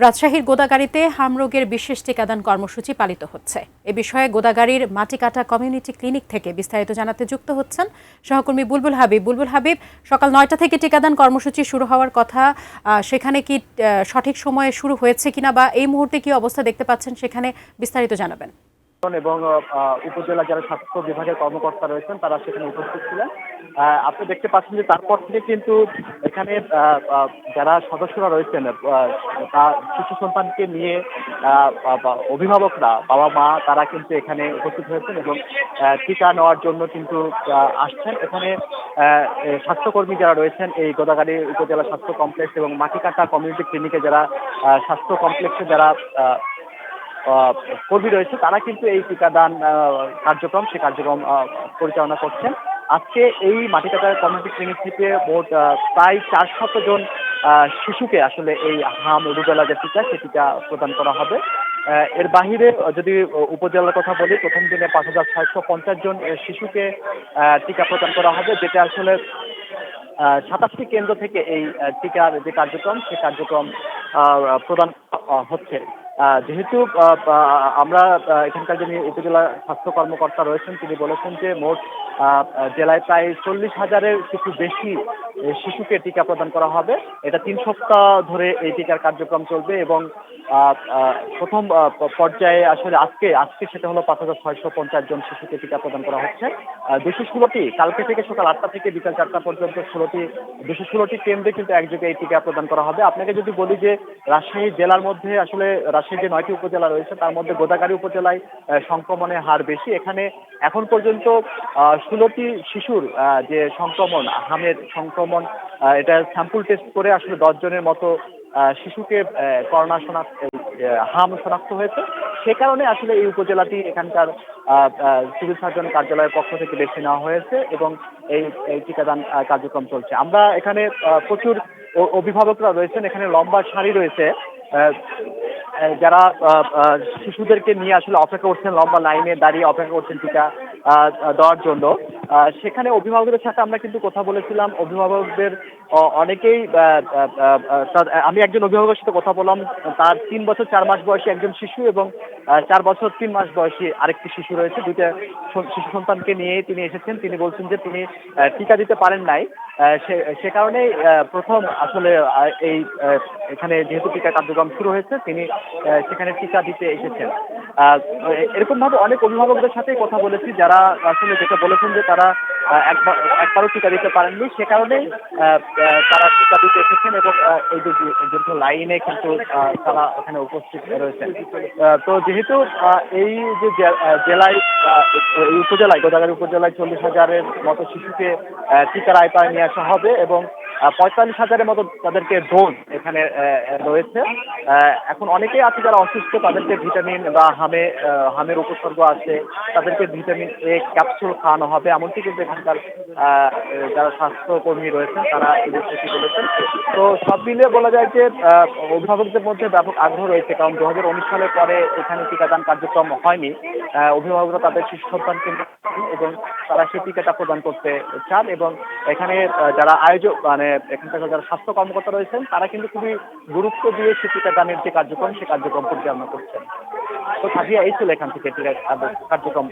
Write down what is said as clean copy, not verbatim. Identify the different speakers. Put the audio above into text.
Speaker 1: রাজশাহীর গোদাগাড়ীতে হামরোগের বিশেষ টিকাদান কর্মসূচি পালিত হচ্ছে। এ বিষয়ে গোদাগাড়ীর মাটিকাটা কমিউনিটি ক্লিনিক থেকে বিস্তারিত জানাতে যুক্ত হচ্ছেন সহকর্মী বুলবুল হাবিব। বুলবুল হাবিব, সকাল ৯টা থেকে টিকাদান কর্মসূচি শুরু হওয়ার কথা, সেখানে কি সঠিক সময়ে শুরু হয়েছে কিনা বা এই মুহূর্তে কি অবস্থা দেখতে পাচ্ছেন সেখানে বিস্তারিত জানাবেন।
Speaker 2: এবং উপজেলা যারা স্বাস্থ্য বিভাগের কর্মকর্তা রয়েছেন তারা সেখানে উপস্থিত ছিলেন। আপনি দেখতে পাচ্ছেন যে তারপর থেকে কিন্তু এখানে যারা সদস্যরা রয়েছেন শিশু সন্তানকে নিয়ে অভিভাবকরা, বাবা মা তারা কিন্তু এখানে উপস্থিত হয়েছেন এবং টিকা নেওয়ার জন্য কিন্তু আসছেন। এখানে স্বাস্থ্যকর্মী যারা রয়েছেন এই গোদাগাড়ী উপজেলা স্বাস্থ্য কমপ্লেক্স এবং মাটিকাটা কমিউনিটি ক্লিনিকে যারা স্বাস্থ্য কমপ্লেক্সে যারা কর্মী রয়েছে তারা কিন্তু এই টিকাদান সে কার্যক্রম পরিচালনা করছেন। আজকে এই মাটিকাটা কমিউনিটি ক্লিনিক থেকে মোট প্রায় 400 জন শিশুকে আসলে এই হাম রুবেলা যে টিকা সে টিকা প্রদান করা হবে। এর বাহিরে যদি উপজেলার কথা বলি, প্রথম দিনে 5,650 জন শিশুকে টিকা প্রদান করা হবে, যেটা আসলে 27টি কেন্দ্র থেকে এই টিকার যে কার্যক্রম সে কার্যক্রম প্রদান হচ্ছে। যেহেতু আমরা এখানকার যিনি উপজেলা স্বাস্থ্য কর্মকর্তা রয়েছেন তিনি বলেছেন যে মোট জেলায় প্রায় 40,000-এর কিছু বেশি শিশুকে টিকা প্রদান করা হবে। এটা 3 সপ্তাহ ধরে এই টিকার কার্যক্রম চলবে এবং প্রথম পর্যায়ে আসলে আজকে সেটা হলো 5,650 জন শিশুকে টিকা প্রদান করা হচ্ছে। 216টি কালকে থেকে সকাল 8টা থেকে বিকাল 4টা পর্যন্ত 216টি কেন্দ্রে কিন্তু একযোগে এই টিকা প্রদান করা হবে। আপনাকে যদি বলি যে রাজশাহী জেলার মধ্যে আসলে রাজশাহীর যে 9টি উপজেলা রয়েছে তার মধ্যে গোদাগাড়ী উপজেলায় সংক্রমণের হার বেশি। এখানে এখন পর্যন্ত 16টি শিশুর যে সংক্রমণ, হামের সংক্রমণ, এটা স্যাম্পল টেস্ট করে আসলে 10 জনের মতো শিশুকে করোনা হাম শনাক্ত হয়েছে। সে কারণে আসলে এই উপজেলাটি এখানকার সিভিল সার্জন কার্যালয়ের পক্ষ থেকে বেছে নেওয়া হয়েছে এবং এই টিকাদান কার্যক্রম চলছে। আমরা এখানে প্রচুর অভিভাবকরা রয়েছেন, এখানে লম্বা সারি রয়েছে যারা শিশুদেরকে নিয়ে আসলে অপেক্ষা করছেন, লম্বা লাইনে দাঁড়িয়ে অপেক্ষা করছেন টিকা দেওয়ার জন্য। সেখানে অভিভাবকদের সাথে আমরা কিন্তু কথা বলেছিলাম। অভিভাবকদের অনেকেই, আমি একজন অভিভাবকের সাথে কথা বললাম, তার 3 বছর 4 মাস বয়সী একজন শিশু এবং 4 বছর 3 মাস বয়সী আরেকটি শিশু রয়েছে। দুইটা শিশু সন্তানকে নিয়ে তিনি এসেছেন। তিনি বলছেন যে তিনি টিকা দিতে পারেন নাই, সে কারণেই প্রথম আসলে এই এখানে যেহেতু টিকা কার্যক্রম শুরু হয়েছে তিনি সেখানে টিকা দিতে এসেছেন। এরকম ভাবে অনেক অভিভাবকদের সাথে কথা বলেছি যারা আসলে যেটা বলেছেন যে তারা একবারও টিকা দিতে পারেননি, সে কারণেই তারা টিকা দিতে এসেছেন এবং এই যে দীর্ঘ লাইনে কিন্তু তারা এখানে উপস্থিত রয়েছেন। তো যেহেতু এই যে জেলায় এই উপজেলায় গোদাগাড়ী উপজেলায় 40,000-এর মতো শিশুকে টিকার আওতায় নিয়ে আসা হবে এবং 45,000-এর মতো তাদেরকে ডোজ এখানে রয়েছে। এখন অনেকেই আছে যারা অসুস্থ, তাদেরকে ভিটামিন বা হামের উপসর্গ আছে, তাদেরকে ভিটামিন এ ক্যাপসুল খাওয়ানো হবে, এমনকি কিন্তু এখানকার যারা স্বাস্থ্যকর্মী রয়েছেন তারা এই বিষয়টি বলেছেন। তো সব মিলিয়ে বলা যায় যে অভিভাবকদের মধ্যে ব্যাপক আগ্রহ রয়েছে, কারণ 2019 সালের পরে এখানে টিকাদান কার্যক্রম হয়নি। অভিভাবকরা তাদের শিশু সন্তানকে এবং তারা সেই টিকাটা প্রদান করতে চান এবং এখানে যারা আয়োজক এখানকার যারা স্বাস্থ্য কর্মকর্তা রয়েছেন তারা কিন্তু খুবই গুরুত্ব দিয়ে সেই টিকাদানের যে কার্যক্রম সে কার্যক্রম পরিচালনা করছেন। তো থাকিয়া এই ছিল এখান থেকে টিকা কার্যক্রম।